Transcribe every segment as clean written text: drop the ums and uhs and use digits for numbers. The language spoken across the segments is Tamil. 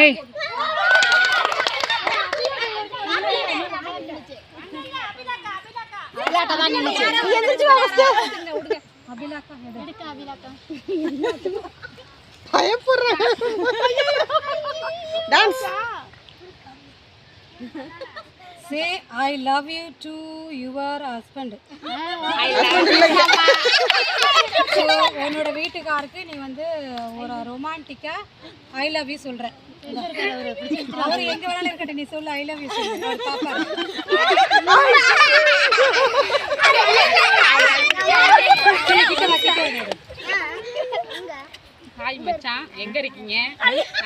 ஏய் அபிலாக்கா தான் நின்னுச்சு. எந்திரச்சு வா ஃபர்ஸ்ட். அபிலாக்கா எடுக்க அபிலாக்கா. பயப்படுறேன். Dance. Say I love you to your husband. So உன்னோட வீட்டுக்காருக்கு நீ வந்து ஒரு ரொமான்டிக்கா ஐ லவ் யூ சொல்ற. அவர் எங்க வேணாலும் இருக்கட்டும், நீ சொல்லு ஐ லவ் யூ சொல்லு. அவர் பாப்பாரு. ஹாய் மச்சான், எங்கே இருக்கீங்க?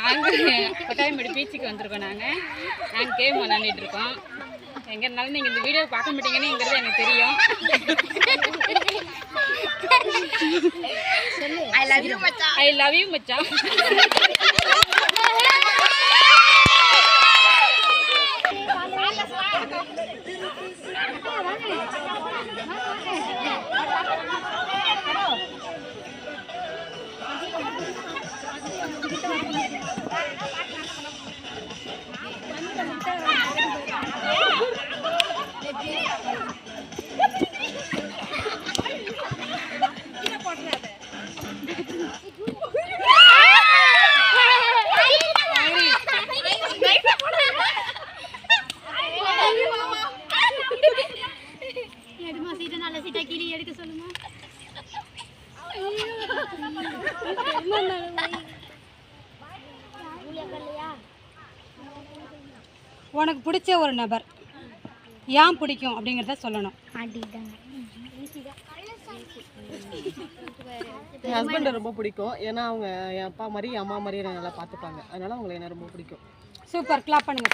நாங்கள் கொட்டாயம்படி பீச்சுக்கு வந்திருக்கோம். நாங்கள் கேம் விளாண்டுட்டு இருக்கோம். எங்கே இருந்தாலும் நீங்கள் இந்த வீடியோ பார்க்க மாட்டீங்கன்னுங்கிறது எனக்கு தெரியும். ஐ லவ் யூ மச்சான். ஐ லவ் யூ மச்சான். எடுமா சீட்டை நல்ல சீட்டா கீழே எடுக்க சொல்லுமா. உனக்கு பிடிச்ச ஒரு நபர் ஏன் பிடிக்கும் அப்படிங்கிறத சொல்லணும். என் ஹஸ்பண்ட் ரொம்ப பிடிக்கும். ஏன்னா அவங்க என் அப்பா மாதிரி அம்மா மாதிரி என்னை நல்லா பார்த்துப்பாங்க. அதனால அவங்களை என்ன ரொம்ப பிடிக்கும். சூப்பர், கிளாப் பண்ணுங்க.